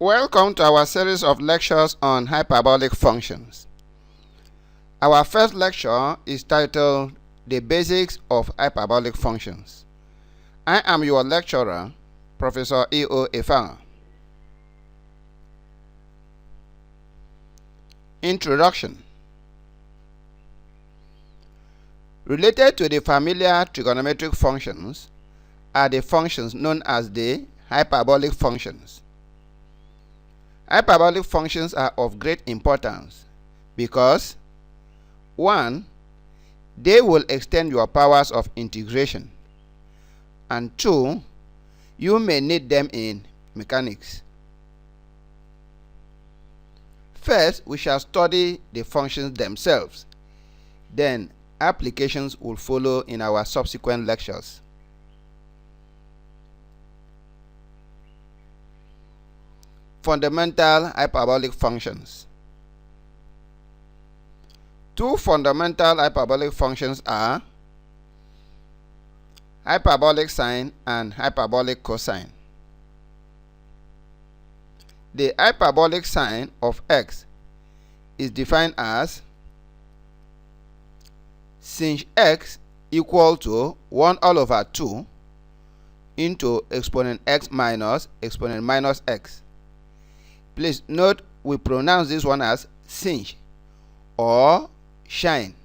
Welcome to our series of lectures on hyperbolic functions. Our first lecture is titled The Basics of Hyperbolic Functions. I am your lecturer, Professor E.O. Efang. Introduction. Related to the familiar trigonometric functions are the functions known as the hyperbolic functions. Hyperbolic functions are of great importance because 1. They will extend your powers of integration, and 2. You may need them in mechanics. First, we shall study the functions themselves. Then, applications will follow in our subsequent lectures. Fundamental hyperbolic functions. Two fundamental hyperbolic functions are hyperbolic sine and hyperbolic cosine. The hyperbolic sine of x is defined as sin x equal to 1 all over 2 into exponent x minus exponent minus x. Please note we pronounce this one as sin or shine.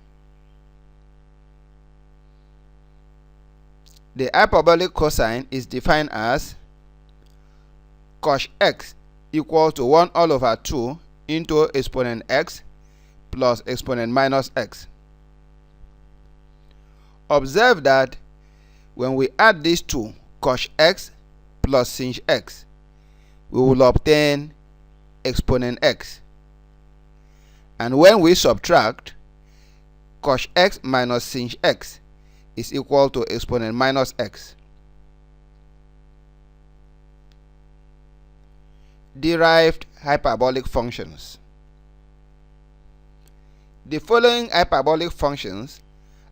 The hyperbolic cosine is defined as cos x equal to 1 all over 2 into exponent x plus exponent minus x. Observe that when we add these two, cos x plus sin x, we will obtain exponent x. And when we subtract, cos x minus sin x is equal to exponent minus x. Derived hyperbolic functions. The following hyperbolic functions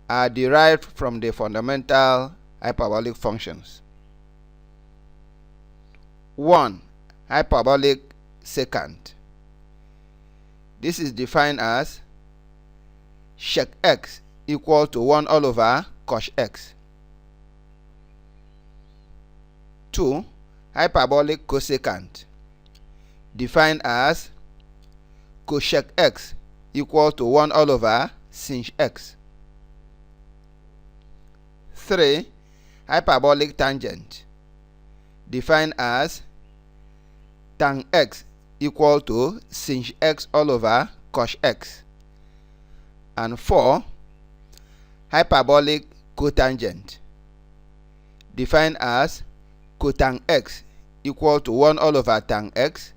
are derived from the fundamental hyperbolic functions. 1. Hyperbolic secant. This is defined as sec x equal to 1 all over cos x. 2. Hyperbolic cosecant, defined as cosec x equal to 1 all over sin x. 3. Hyperbolic tangent, defined as tan x equal to sin x all over cos x. And 4. Hyperbolic cotangent, defined as cotang x equal to 1 all over tan x,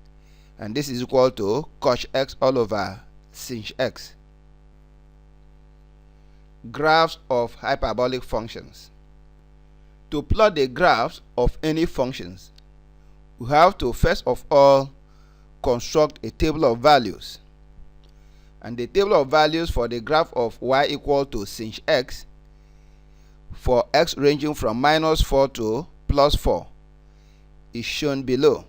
and this is equal to cos x all over sin x. Graphs of hyperbolic functions. To plot the graphs of any functions, we have to first of all construct a table of values. And the table of values for the graph of y equal to sin x for x ranging from minus 4 to plus 4 is shown below.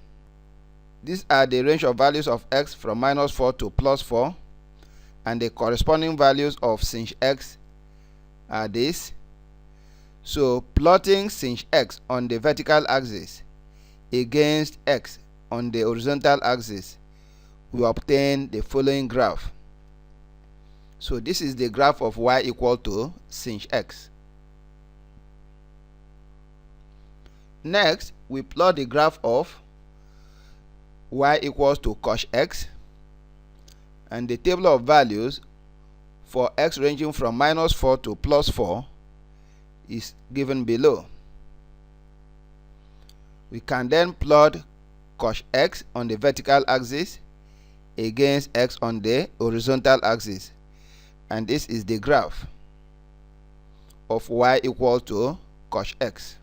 These are the range of values of x from minus 4 to plus 4, and the corresponding values of sin x are these. So plotting sin x on the vertical axis against x on the horizontal axis, we obtain the following graph. So this is the graph of y equal to sin x. Next, we plot the graph of y equals to cos x, and the table of values for x ranging from minus 4 to plus 4 is given below. We can then plot cos x on the vertical axis against x on the horizontal axis, and this is the graph of y equal to cos x.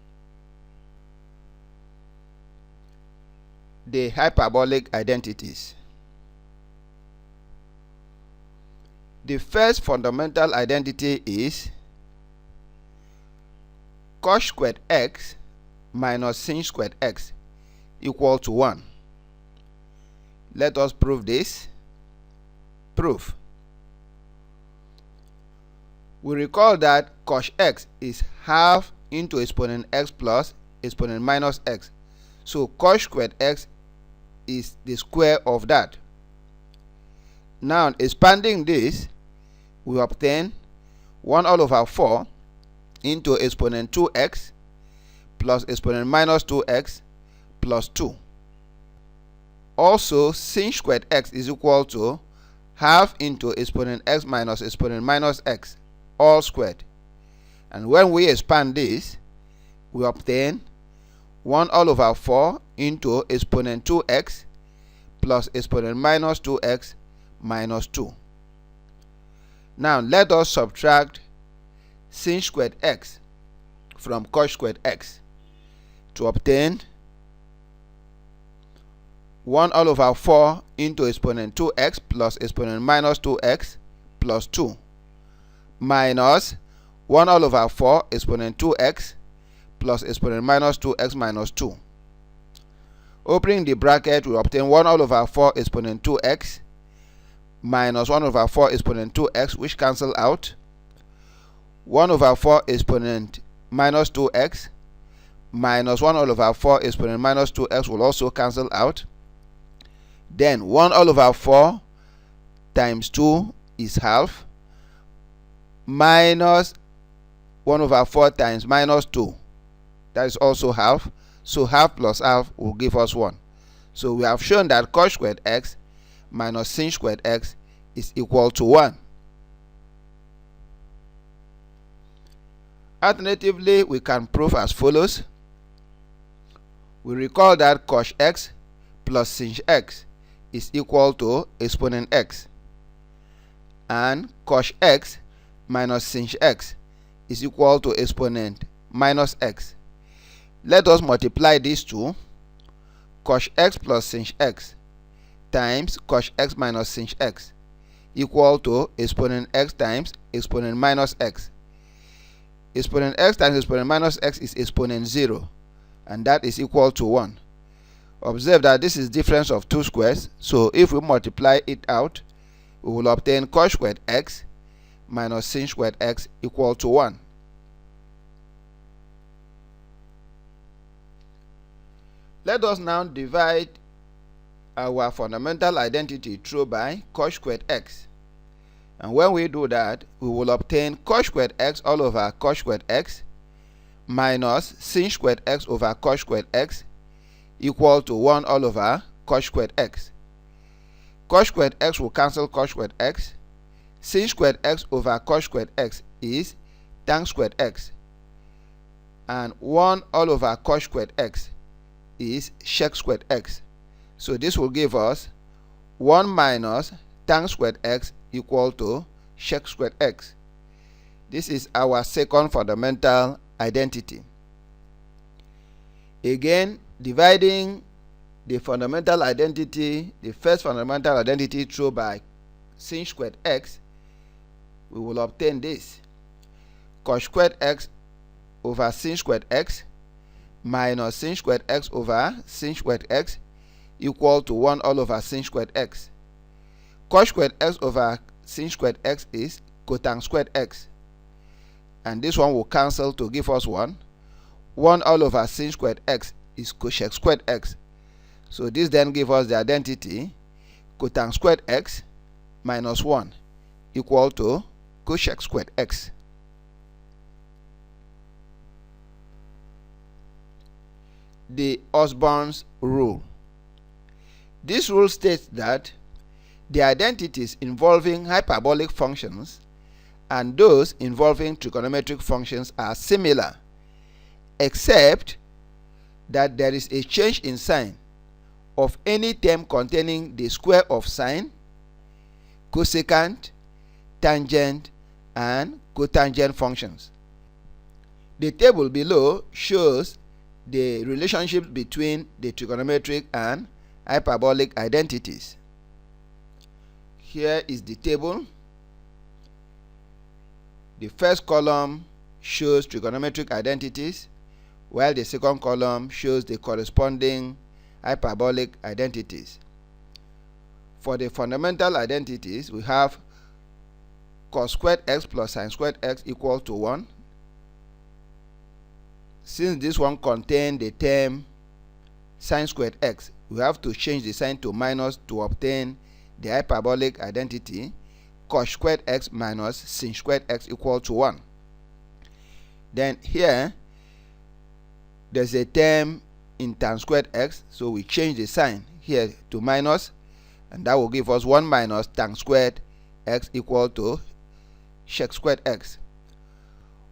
The hyperbolic identities. The first fundamental identity is cos squared x minus sin squared x equal to 1. Let us prove this. Proof. We recall that cos x is half into exponent x plus exponent minus x. So cos squared x is the square of that. Now expanding this, we obtain 1 all over 4 into exponent 2x plus exponent minus 2x plus 2. Also, sin squared x is equal to half into exponent x minus exponent minus x, all squared. And when we expand this, we obtain 1 all over 4 into exponent 2x plus exponent minus 2x minus 2. Now let us subtract sin squared x from cos squared x to obtain 1 all over 4 into exponent 2x plus exponent minus 2x plus 2 minus 1 all over 4 exponent 2x plus exponent minus 2x minus 2. Opening the bracket, we obtain 1 all over 4 exponent 2x minus 1 over 4 exponent 2x, which cancel out. 1 over 4 exponent minus 2x minus 1 all over 4 exponent minus 2x will also cancel out. Then 1 all over 4 times 2 is half, minus 1 over 4 times minus 2, that is also half. So half plus half will give us 1. So we have shown that cos squared x minus sin squared x is equal to 1. Alternatively, we can prove as follows. We recall that cos x plus sin x is equal to exponent x, and cos x minus sin x is equal to exponent minus x. Let us multiply these two. Cos x plus sin x times cos x minus sin x equal to exponent x times exponent minus x. Exponent x times exponent minus x is exponent 0, and that is equal to 1. Observe that this is difference of two squares, so if we multiply it out, we will obtain cos squared x minus sin squared x equal to 1. Let us now divide our fundamental identity through by cos squared x. And when we do that, we will obtain cos squared x all over cos squared x minus sin squared x over cos squared x equal to 1 all over cos squared x. Cos squared x will cancel cos squared x. Sin squared x over cos squared x is tan squared x. And 1 all over cos squared x is sec squared x. So this will give us 1 minus tan squared x equal to sec squared x. This is our second fundamental identity. Again, dividing the fundamental identity, the first fundamental identity through by sin squared x, we will obtain this. Cos squared x over sin squared x minus sin squared x over sin squared x equal to 1 all over sin squared x. Cos squared x over sin squared x is cotangent squared x, and this one will cancel to give us 1. 1 all over sin squared x is cosec squared x. So this then gives us the identity cotangent squared x minus 1 equal to cosec squared x. The Osbornes rule. This rule states that the identities involving hyperbolic functions and those involving trigonometric functions are similar, except that there is a change in sign of any term containing the square of sine, cosecant, tangent, and cotangent functions. The table below shows the relationship between the trigonometric and hyperbolic identities. Here is the table. The first column shows trigonometric identities, while the second column shows the corresponding hyperbolic identities. For the fundamental identities, we have cos squared x plus sine squared x equal to 1. Since this one contains the term sine squared x, we have to change the sign to minus to obtain the hyperbolic identity cos squared x minus sin squared x equal to 1. Then here there's a term in tan squared x, so we change the sign here to minus, and that will give us 1 minus tan squared x equal to sec squared x.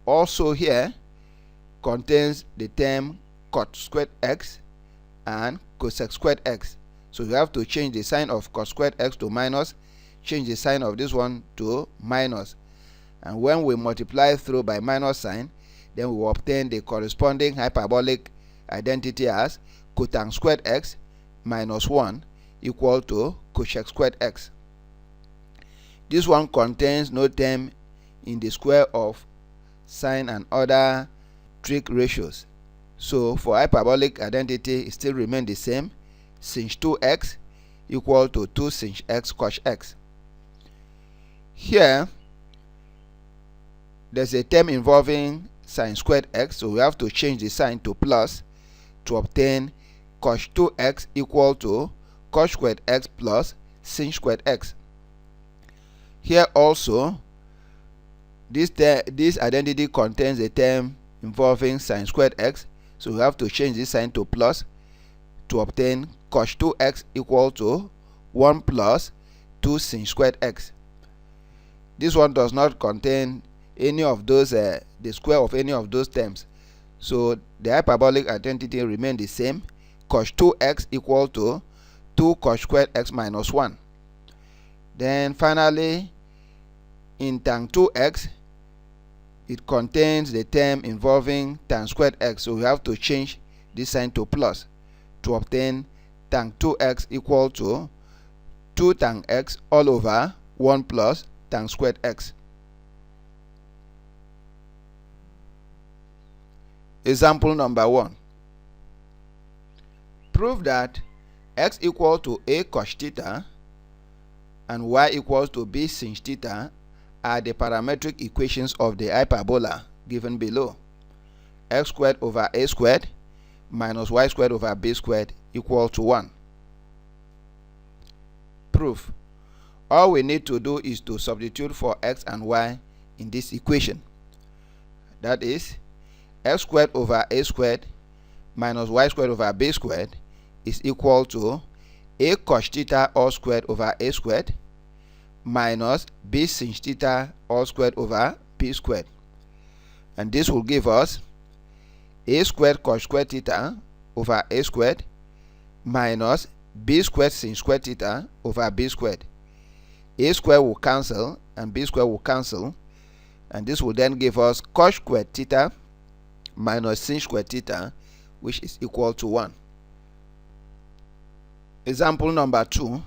Also here contains the term cot squared x and cosec squared x, so we have to change the sign of cos squared x to minus, change the sign of this one to minus, and when we multiply through by minus sign, then we will obtain the corresponding hyperbolic identity as cotangent squared x minus 1 equal to cosec squared x. This one contains no term in the square of sine and other trig ratios, so for hyperbolic identity it still remains the same, sin 2x equal to 2 sin x cos x. Here there's a term involving sine squared x, so we have to change the sign to plus to obtain cos 2x equal to cos squared x plus sin squared x. Here also this identity contains a term involving sine squared x, so we have to change this sign to plus to obtain cos 2x equal to 1 plus 2 sin squared x. This one does not contain any of those the square of any of those terms, so the hyperbolic identity remains the same, cos 2x equal to 2 cos squared x minus 1. Then finally in tan 2x it contains the term involving tan squared x, so we have to change this sign to plus to obtain tan 2x equal to 2 tan x all over 1 plus tan squared x. Example number 1. Prove that x equal to a cos theta and y equals to b sin theta are the parametric equations of the hyperbola given below. X squared over a squared minus y squared over b squared equal to 1. Proof. All we need to do is to substitute for x and y in this equation. That is, x squared over a squared minus y squared over b squared is equal to a cos theta all squared over a squared minus b sin theta all squared over b squared. And this will give us a squared cos squared theta over a squared minus b squared sin squared theta over b squared. A squared will cancel and b squared will cancel, and this will then give us cos squared theta minus sin squared theta, which is equal to 1. Example number 2.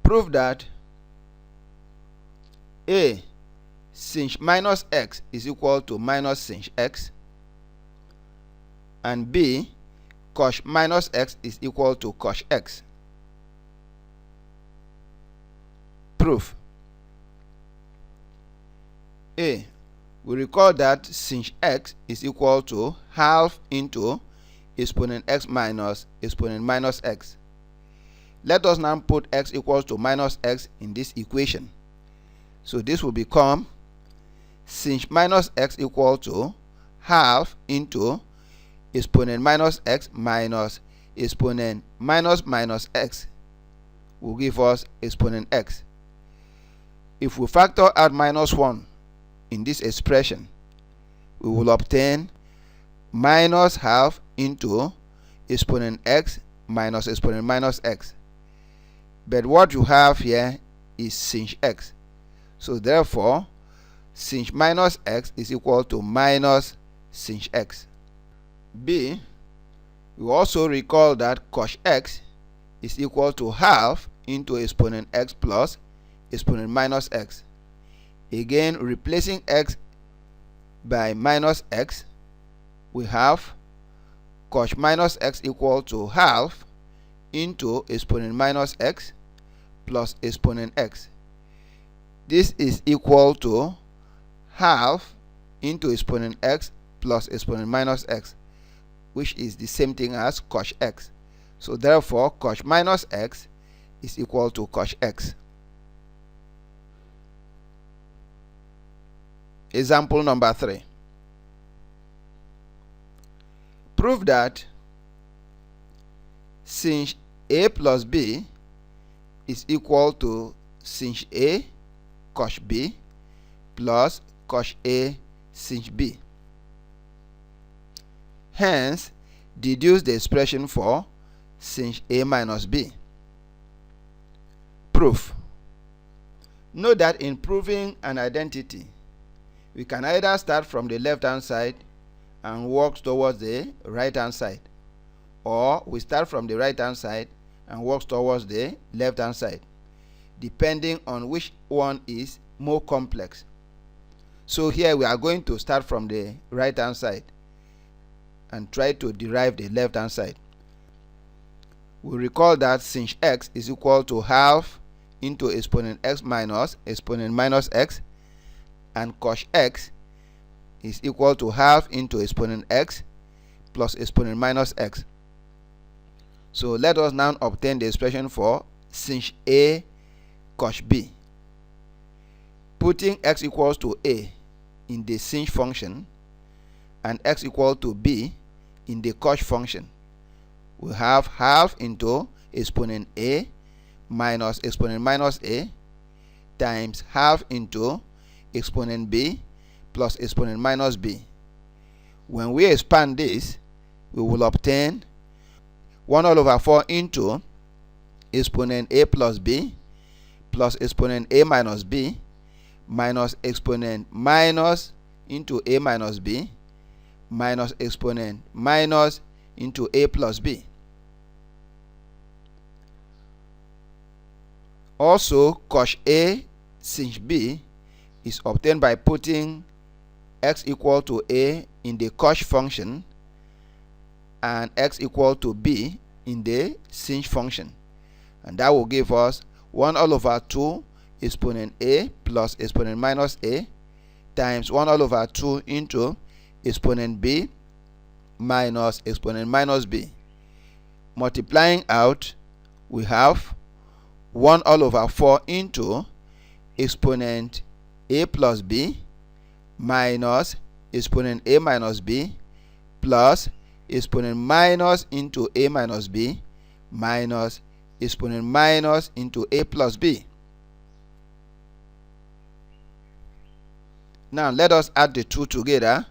Prove that a sin minus x is equal to minus sin x, and b cos minus x is equal to cos x. Proof. A. We recall that sin x is equal to half into exponent x minus exponent minus x. Let us now put x equals to minus x in this equation. So this will become sin minus x equal to half into exponent minus x minus exponent minus minus x will give us exponent x. If we factor out minus 1 in this expression, we will obtain minus half into exponent x minus exponent minus x. But what you have here is sin x. So therefore, sin minus x is equal to minus sin x. B. We also recall that cos x is equal to half into exponent x plus exponent minus x. Again, replacing x by minus x, we have cos minus x equal to half into exponent minus x plus exponent x. This is equal to half into exponent x plus exponent minus x, which is the same thing as cos x. So therefore, cos minus x is equal to cos x. Example number 3. Prove that sin a plus b is equal to sin a cos b plus cos a sin b. Hence, deduce the expression for sin a minus b. Proof. Note that in proving an identity, we can either start from the left hand side and work towards the right hand side, or we start from the right hand side and work towards the left hand side, depending on which one is more complex. So here we are going to start from the right hand side and try to derive the left hand side. We recall that sin x is equal to half into exponent x minus exponent minus x, and cos x is equal to half into exponent x plus exponent minus x. So let us now obtain the expression for sin a cos b. Putting x equals to a in the sin function and x equal to b in the cos function, we have half into exponent a minus exponent minus a times half into exponent b plus exponent minus b. When we expand this, we will obtain 1 all over 4 into exponent a plus b plus exponent a minus b minus exponent minus into a minus b minus exponent minus into a plus b. Also, cos a sin b is obtained by putting x equal to a in the cos function and x equal to b in the sin function, and that will give us 1 all over 2 exponent a plus exponent minus a times 1 all over 2 into exponent b minus exponent minus b. Multiplying out, we have 1 all over 4 into exponent a plus b minus exponent a minus b plus exponent minus into a minus b minus exponent minus into a plus b. Now let us add the two together.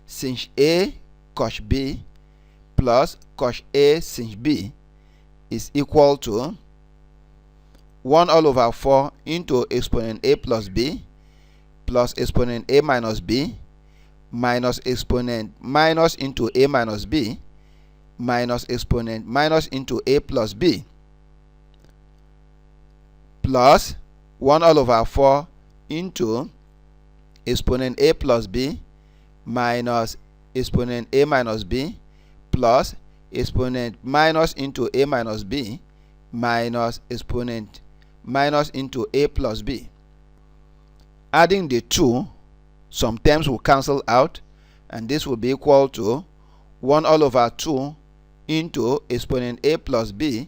Sin a cos b plus cos a sin b is equal to 1 all over 4 into exponent a plus b plus exponent a minus b minus exponent minus into a minus b minus exponent minus into a plus b plus 1 all over 4 into exponent a plus b minus exponent a minus b plus exponent minus into a minus b minus exponent minus into a plus b. Adding the two, some terms will cancel out, and this will be equal to 1 all over 2 into exponent a plus b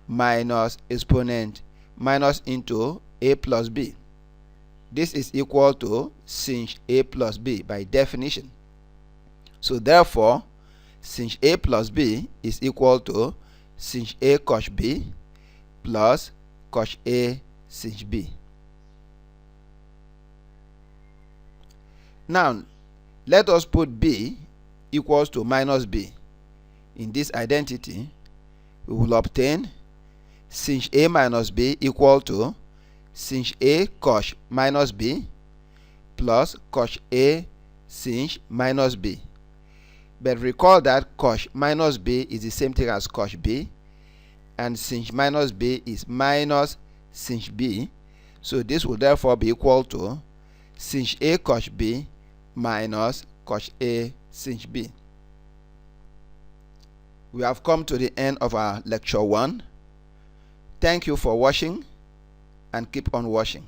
minus exponent minus into a plus b. This is equal to sin a plus b by definition. So therefore, sin a plus b is equal to sin a cos b plus cos a sin b. Now, let us put b equals to minus b in this identity. We will obtain sin a minus b equal to sin a cos minus b plus cos a sin minus b. But recall that cos minus b is the same thing as cos b, and sin minus b is minus sin b. So this will therefore be equal to sin a cos b minus cos a sin b. We have come to the end of our lecture 1. Thank you for watching and keep on watching.